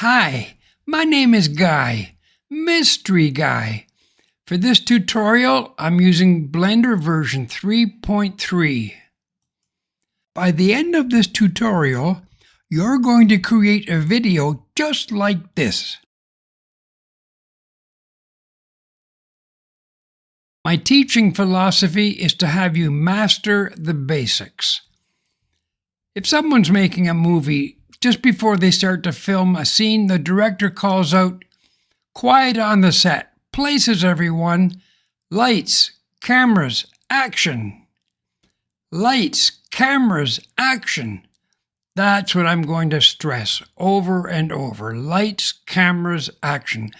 Hi, my name is Guy, Mystery Guy. For this tutorial, I'm using Blender version 3.3. By the end of this tutorial, you're going to create a video just like this. My teaching philosophy is to have you master the basics. If someone's making a movie, just before they start to film a scene, the director calls out, "Quiet on the set, places everyone, lights, cameras, action." Lights, cameras, action. That's what I'm going to stress over and over. Lights, cameras, action.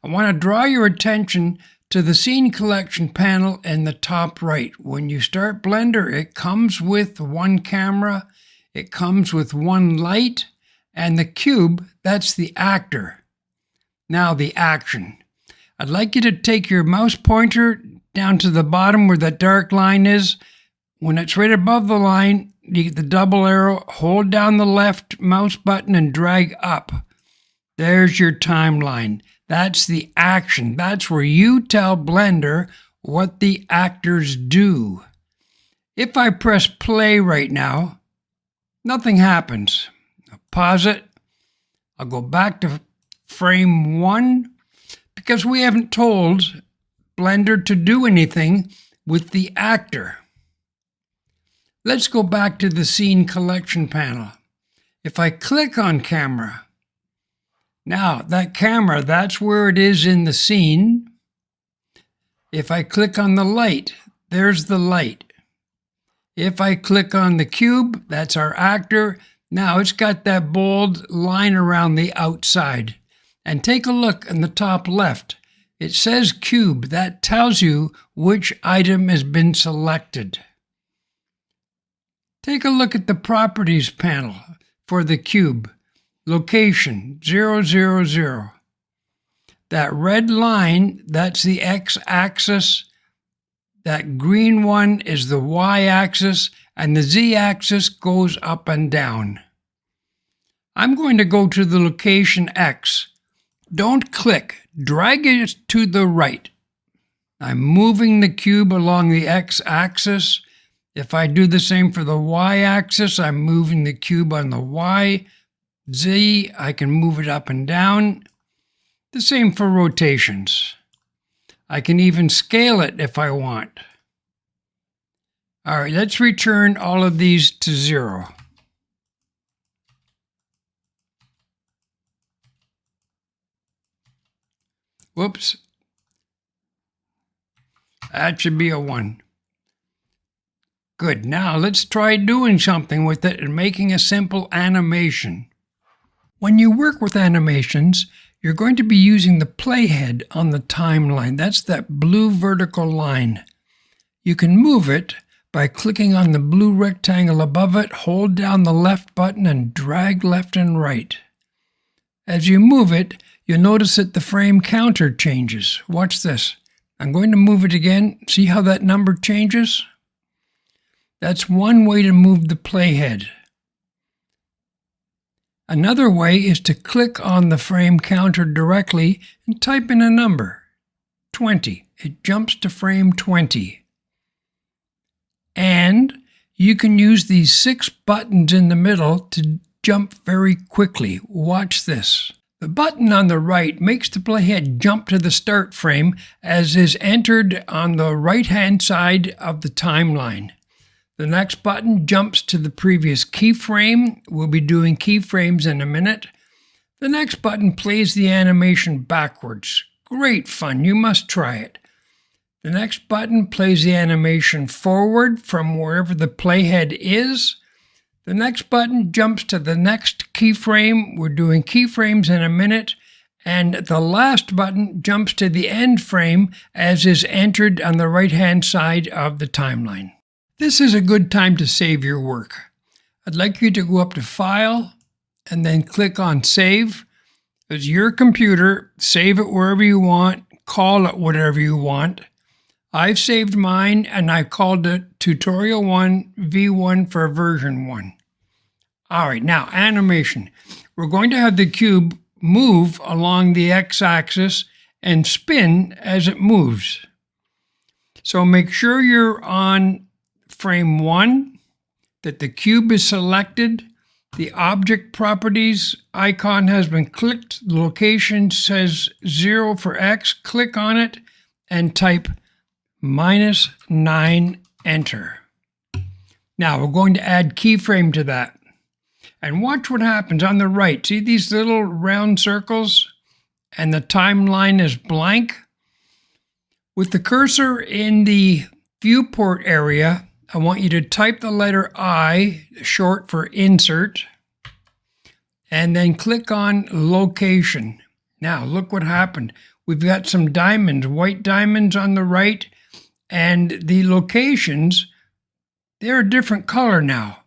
I want to draw your attention to the scene collection panel in the top right. When you start Blender, it comes with one camera, it comes with one light, and the cube, that's the actor. Now the action. I'd like you to take your mouse pointer down to the bottom where that dark line is. When it's right above the line, you get the double arrow, hold down the left mouse button and drag up. There's your timeline. That's the action. That's where you tell Blender what the actors do. If I press play right now, nothing happens. I'll pause it. I'll go back to frame 1 because we haven't told Blender to do anything with the actor. Let's go back to the scene collection panel. If I click on camera, now that camera, that's where it is in the scene. If I click on the light, there's the light. If I click on the cube, that's our actor. Now it's got that bold line around the outside. And take a look in the top left. It says cube. That tells you which item has been selected. Take a look at the properties panel for the cube. Location 000. That red line, that's the x-axis. That green one is the y-axis, and the z-axis goes up and down. I'm going to go to the location X. Don't click. Drag it to the right. I'm moving the cube along the x-axis. If I do the same for the y-axis, I'm moving the cube on the y. Z, I can move it up and down. The same for rotations. I can even scale it if I want. All right, let's return all of these to 0. Whoops. That should be a 1. Good. Now let's try doing something with it and making a simple animation. When you work with animations, you're going to be using the playhead on the timeline. That's that blue vertical line. You can move it by clicking on the blue rectangle above it, hold down the left button and drag left and right. As you move it, you'll notice that the frame counter changes. Watch this. I'm going to move it again. See how that number changes? That's one way to move the playhead. Another way is to click on the frame counter directly and type in a number, 20. It jumps to frame 20. And you can use these 6 buttons in the middle to jump very quickly. Watch this. The button on the right makes the playhead jump to the start frame as is entered on the right-hand side of the timeline. The next button jumps to the previous keyframe. We'll be doing keyframes in a minute. The next button plays the animation backwards. Great fun, you must try it. The next button plays the animation forward from wherever the playhead is. The next button jumps to the next keyframe. We're doing keyframes in a minute. And the last button jumps to the end frame as is entered on the right-hand side of the timeline. This is a good time to save your work. I'd like you to go up to File and then click on Save. It's your computer. Save it wherever you want. Call it whatever you want. I've saved mine and I called it Tutorial 1 V1 for version 1. All right, now animation. We're going to have the cube move along the x-axis and spin as it moves. So make sure you're on frame 1, that the cube is selected, the object properties icon has been clicked, the location says 0 for x, click on it and type -9, enter. Now we're going to add keyframe to that. And watch what happens on the right. See these little round circles? And the timeline is blank. With the cursor in the viewport area, I want you to type the letter I, short for insert, and then click on location. Now look what happened. We've got some diamonds, white diamonds on the right, and the locations, they're a different color now.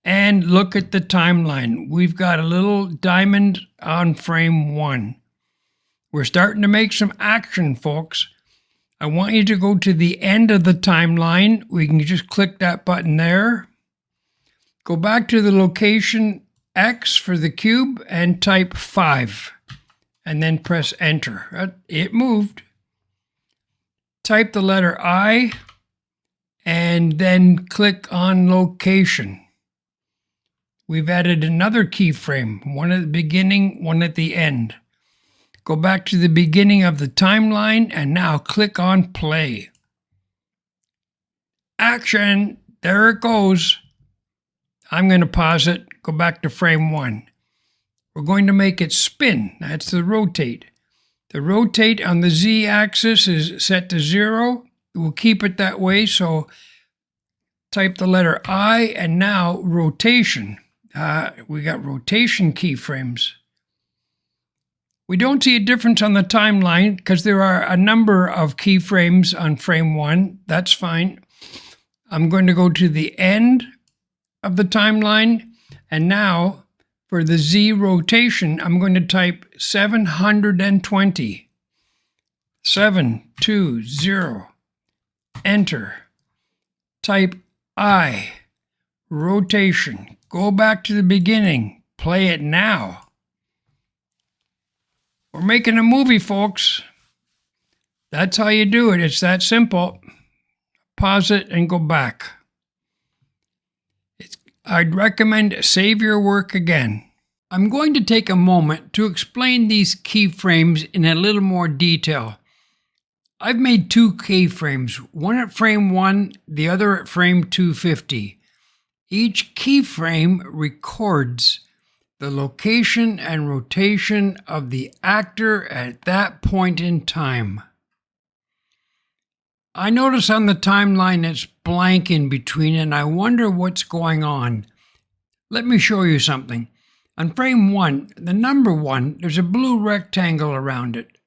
And look at the timeline. We've got a little diamond on frame 1. We're starting to make some action, folks. I want you to go to the end of the timeline. We can just click that button there. Go back to the location X for the cube and type 5. And then press enter. It moved. Type the letter I and then click on location. We've added another keyframe, one at the beginning, one at the end. Go back to the beginning of the timeline and now click on play. Action! There it goes. I'm going to pause it, go back to frame 1. We're going to make it spin. That's the rotate. The rotate on the z-axis is set to 0. We'll keep it that way, so type the letter I and now rotation. We got rotation keyframes. We don't see a difference on the timeline because there are a number of keyframes on frame 1. That's fine. I'm going to go to the end of the timeline, and now for the Z rotation, I'm going to type 720. 720. Enter. Type I. Rotation. Go back to the beginning. Play it now. We're making a movie, folks. That's how you do it. It's that simple. Pause it and go back. I'd recommend save your work again. I'm going to take a moment to explain these keyframes in a little more detail. I've made 2 keyframes, one at frame 1, the other at frame 250. Each keyframe records the location and rotation of the actor at that point in time. I notice on the timeline it's blank in between and I wonder what's going on. Let me show you something. On frame 1, the number 1, there's a blue rectangle around it.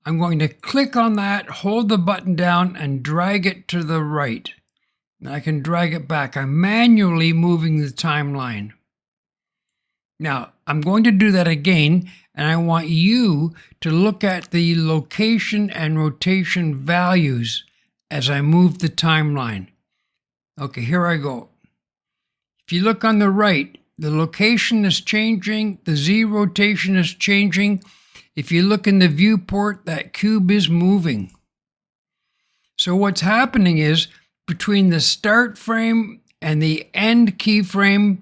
I'm going to click on that, hold the button down, and drag it to the right. And I can drag it back. I'm manually moving the timeline. Now, I'm going to do that again, and I want you to look at the location and rotation values as I move the timeline. Okay, here I go. If you look on the right, the location is changing, the Z rotation is changing. If you look in the viewport, that cube is moving. So what's happening is, between the start frame and the end keyframe,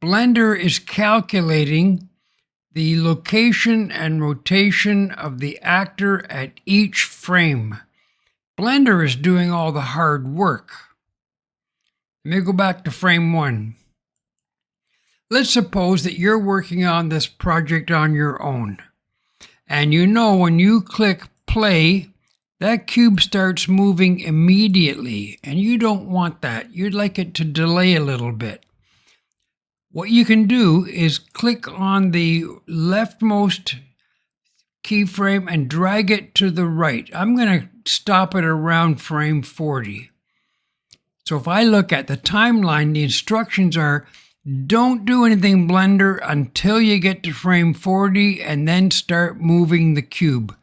Blender is calculating the location and rotation of the actor at each frame. Blender is doing all the hard work. Let me go back to frame 1. Let's suppose that you're working on this project on your own. And you know when you click play, that cube starts moving immediately, and you don't want that. You'd like it to delay a little bit. What you can do is click on the leftmost keyframe and drag it to the right. I'm going to stop it around frame 40. So if I look at the timeline, the instructions are, don't do anything, Blender, until you get to frame 40 and then start moving the cube.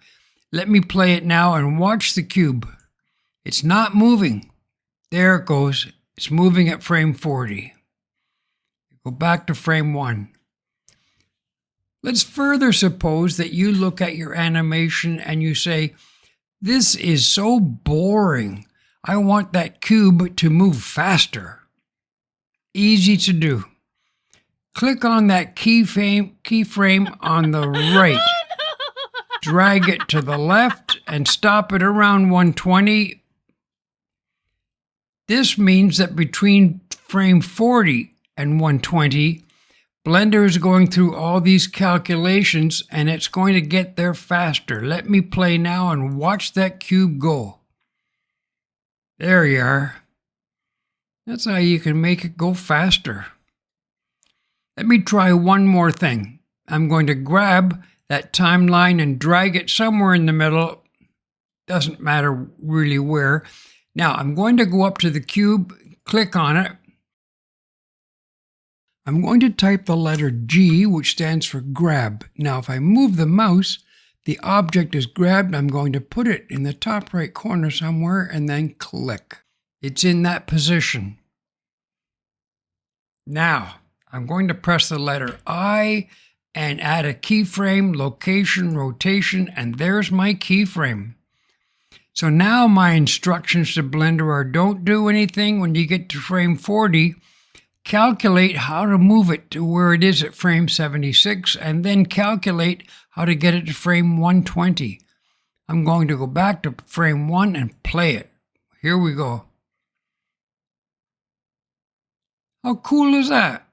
Let me play it now and watch the cube. It's not moving. There it goes. It's moving at frame 40. Go back to frame 1. Let's further suppose that you look at your animation and you say, "This is so boring. I want that cube to move faster." Easy to do. Click on that keyframe on the right. Drag it to the left and stop it around 120. This means that between frame 40 and 120, Blender is going through all these calculations and it's going to get there faster. Let me play now and watch that cube go. There you are. That's how you can make it go faster. Let me try one more thing. I'm going to grab that timeline and drag it somewhere in the middle. Doesn't matter really where. Now I'm going to go up to the cube, click on it. I'm going to type the letter G, which stands for grab. Now if I move the mouse, the object is grabbed. I'm going to put it in the top right corner somewhere and then click. It's in that position. Now I'm going to press the letter I and add a keyframe, location, rotation, and there's my keyframe. So now my instructions to Blender are: don't do anything when you get to frame 40. Calculate how to move it to where it is at frame 76, and then calculate how to get it to frame 120. I'm going to go back to frame 1 and play it. Here we go. How cool is that?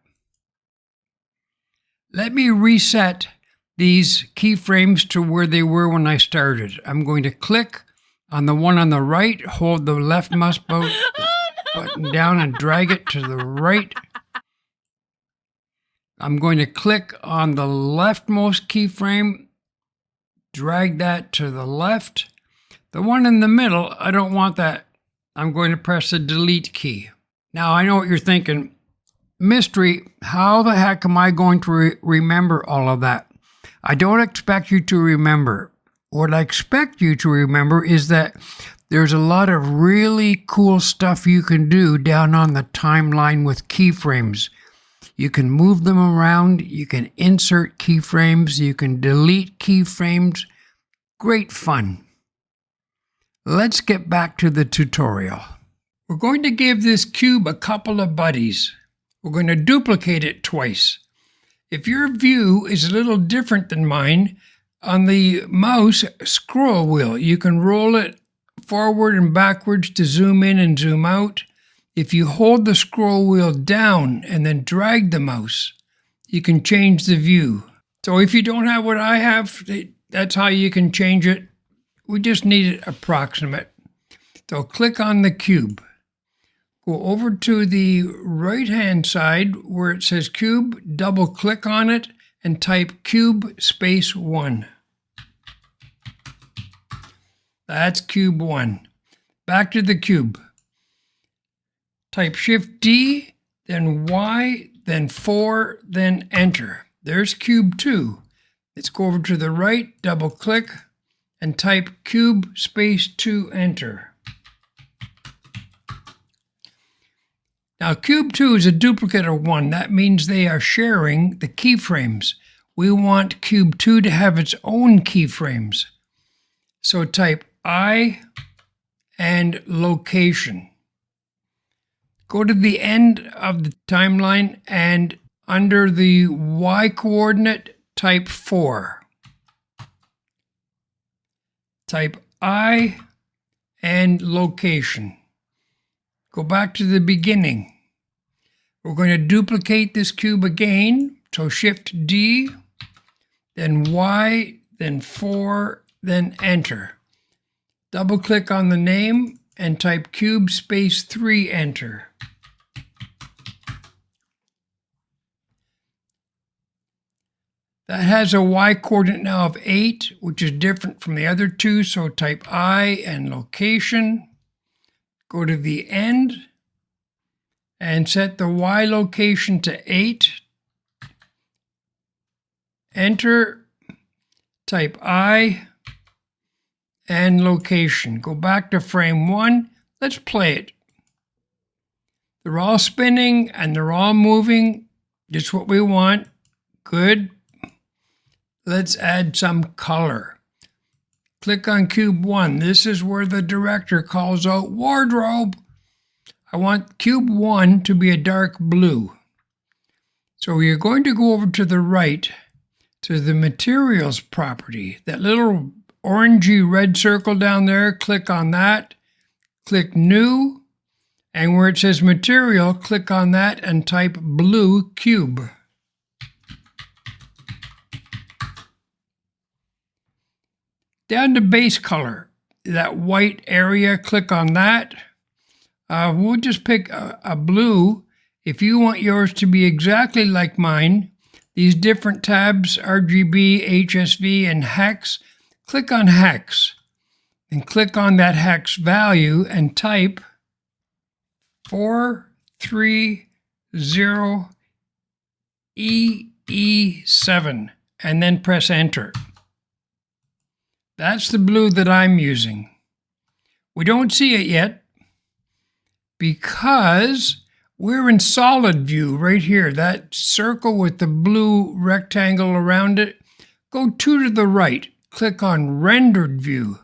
Let me reset these keyframes to where they were when I started. I'm going to click on the one on the right, hold the left mouse button down and drag it to the right. I'm going to click on the leftmost keyframe, drag that to the left. The one in the middle, I don't want that. I'm going to press the delete key. Now I know what you're thinking. Mystery, how the heck am I going to remember all of that? I don't expect you to remember. What I expect you to remember is that there's a lot of really cool stuff you can do down on the timeline with keyframes. You can move them around, you can insert keyframes, you can delete keyframes. Great fun. Let's get back to the tutorial. We're going to give this cube a couple of buddies. We're going to duplicate it twice. If your view is a little different than mine, on the mouse scroll wheel, you can roll it forward and backwards to zoom in and zoom out. If you hold the scroll wheel down and then drag the mouse, you can change the view. So if you don't have what I have, that's how you can change it. We just need it approximate. So click on the cube. Go over to the right-hand side where it says cube, double click on it and type cube space 1. That's cube 1. Back to the cube. Type Shift D, then Y, then 4, then enter. There's cube 2. Let's go over to the right, double click, and type cube space 2, enter. Now cube 2 is a duplicate of 1. That means they are sharing the keyframes. We want cube 2 to have its own keyframes. So type I and location. Go to the end of the timeline and under the Y coordinate, type 4. Type I and location. Go back to the beginning. We're going to duplicate this cube again. So Shift D, then Y, then 4, then enter. Double click on the name and type cube space 3, enter. That has a Y coordinate now of 8, which is different from the other two. So type I and location. Go to the end and set the Y location to 8. Enter, type I and location. Go back to frame 1. Let's play it. They're all spinning and they're all moving. Just what we want. Good. let's add some color. Click on cube 1. This is where the director calls out wardrobe. I want cube 1 to be a dark blue. So you're going to go over to the right to the materials property. That little orangey red circle down there, click on that. Click new. And where it says material, click on that and type blue cube. Down to base color, that white area, click on that. We'll just pick a blue. If you want yours to be exactly like mine, these different tabs, RGB, HSV, and hex, click on hex. And click on that hex value and type 430EE7 and then press enter. That's the blue that I'm using. We don't see it yet because we're in solid view right here. That circle with the blue rectangle around it. Go 2 to the right. Click on rendered view.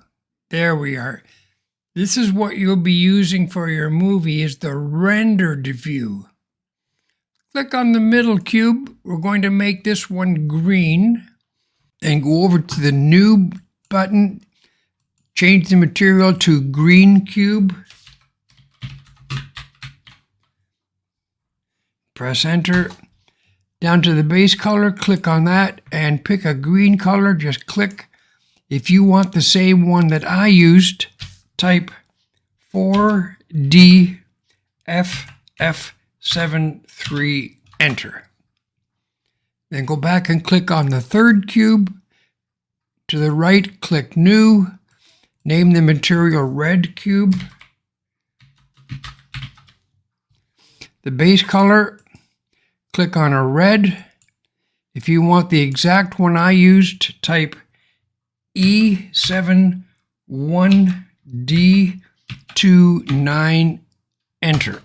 There we are. This is what you'll be using for your movie, is the rendered view. Click on the middle cube. We're going to make this one green. And go over to the new button. Change the material to green cube. Press enter. Down to the base color, click on that and pick a green color. Just click. If you want the same one that I used, type 4DFF73, enter. Then go back and click on the third cube. To the right, click new. Name the material red cube. The base color, click on a red. If you want the exact one I used, type E71D29, enter.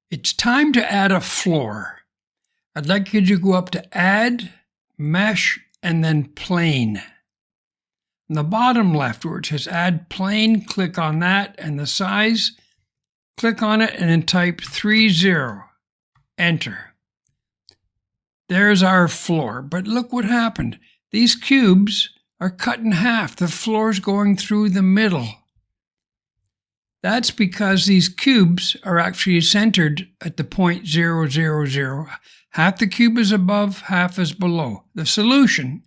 It's time to add a floor. I'd like you to go up to Add, Mesh, and then Plane. In the bottom left where it says Add Plane, click on that, and the size, click on it and then type 30, enter. There's our floor, but look what happened. These cubes are cut in half. The floor's going through the middle. That's because these cubes are actually centered at the point 0, 0, 0. Half the cube is above, half is below. The solution,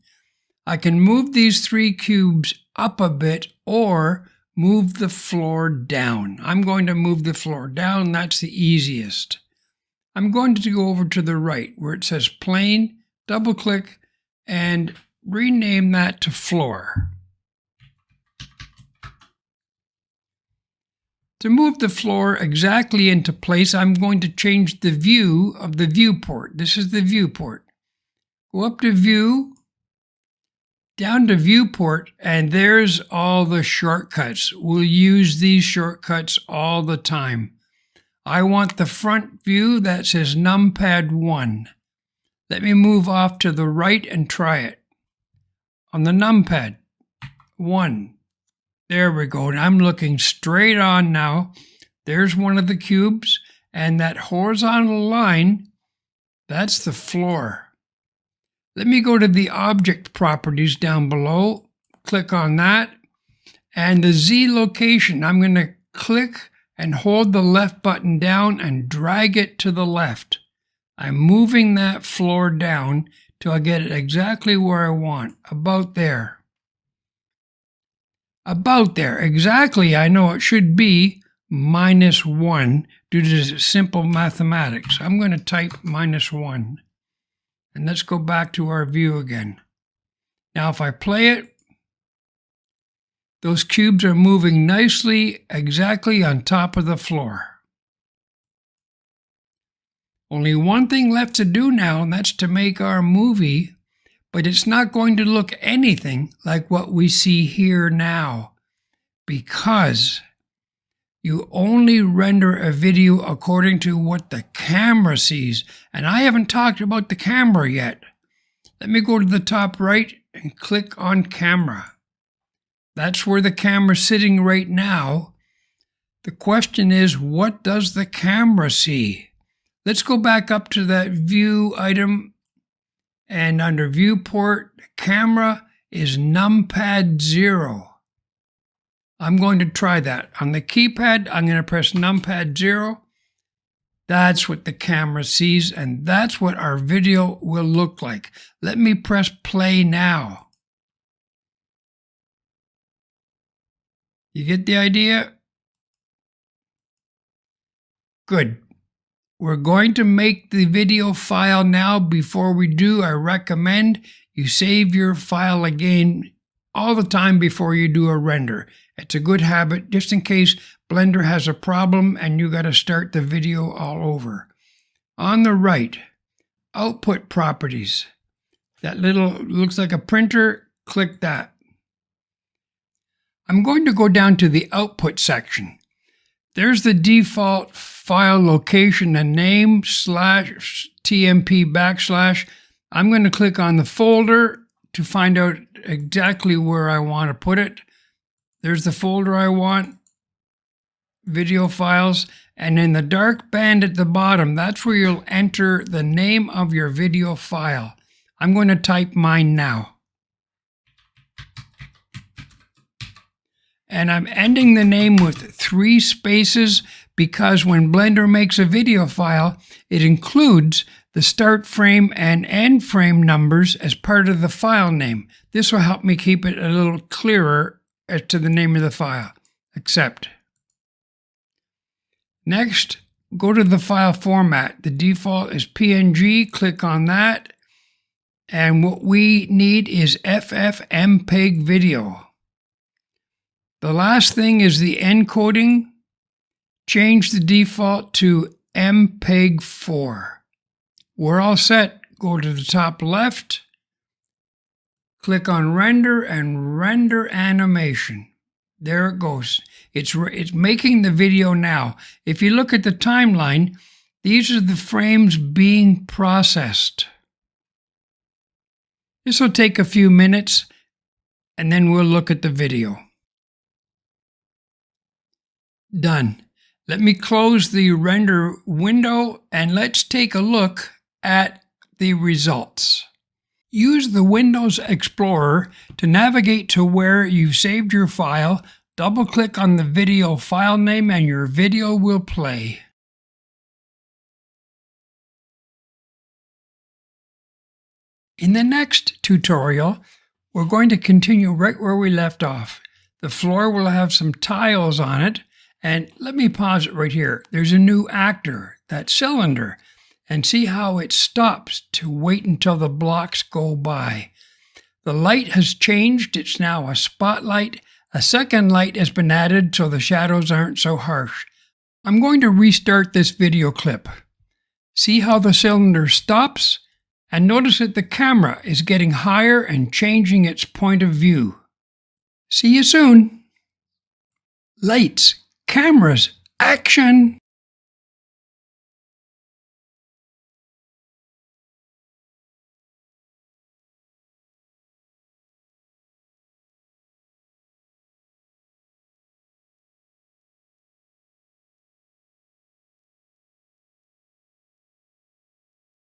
I can move these 3 cubes up a bit or move the floor down. I'm going to move the floor down. That's the easiest. I'm going to go over to the right where it says plane, double click, and rename that to floor. To move the floor exactly into place, I'm going to change the view of the viewport. This is the viewport. Go up to view, down to viewport, and there's all the shortcuts. We'll use these shortcuts all the time. I want the front view that says numpad 1. Let me move off to the right and try it. On the numpad 1. There we go. And I'm looking straight on now. There's one of the cubes, and that horizontal line, that's the floor. Let me go to the object properties down below. Click on that. And the Z location, I'm going to click and hold the left button down and drag it to the left. I'm moving that floor down till I get it exactly where I want, about there. About there, exactly. I know it should be -1 due to simple mathematics. I'm going to type -1. And let's go back to our view again. Now if I play it, those cubes are moving nicely exactly on top of the floor. Only one thing left to do now, and that's to make our movie, but it's not going to look anything like what we see here now, because you only render a video according to what the camera sees. And I haven't talked about the camera yet. Let me go to the top right and click on camera. That's where the camera's sitting right now. The question is, what does the camera see? Let's go back up to that view item, and under viewport, the camera is numpad 0. I'm going to try that. On the keypad, I'm going to press numpad 0. That's what the camera sees, and that's what our video will look like. Let me press play now. You get the idea? Good. We're going to make the video file now. Before we do, I recommend you save your file again all the time before you do a render. It's a good habit, just in case Blender has a problem and you got to start the video all over. On the right, output properties. That little looks like a printer, click that. I'm going to go down to the output section. There's the default file location and name /tmp/. I'm going to click on the folder to find out exactly where I want to put it. There's the folder I want, video files, and in the dark band at the bottom, that's where you'll enter the name of your video file. I'm going to type mine now. And I'm ending the name with 3 spaces because when Blender makes a video file, it includes the start frame and end frame numbers as part of the file name. This will help me keep it a little clearer as to the name of the file. Accept. Next, go to the file format. The default is PNG. Click on that. And what we need is FFmpeg video. The last thing is the encoding. Change the default to MPEG-4. We're all set. Go to the top left, click on render and render animation. There it goes. It's making the video now. If you look at the timeline, these are the frames being processed. This will take a few minutes and then we'll look at the video. Done. Let me close the render window and let's take a look at the results. Use the Windows Explorer to navigate to where you've saved your file. Double-click on the video file name and your video will play. In the next tutorial, we're going to continue right where we left off. The floor will have some tiles on it. And let me pause it right here. There's a new actor, that cylinder, and see how it stops to wait until the blocks go by. The light has changed. It's now a spotlight. A second light has been added so the shadows aren't so harsh. I'm going to restart this video clip. See how the cylinder stops? And notice that the camera is getting higher and changing its point of view. See you soon. Lights. Cameras, action!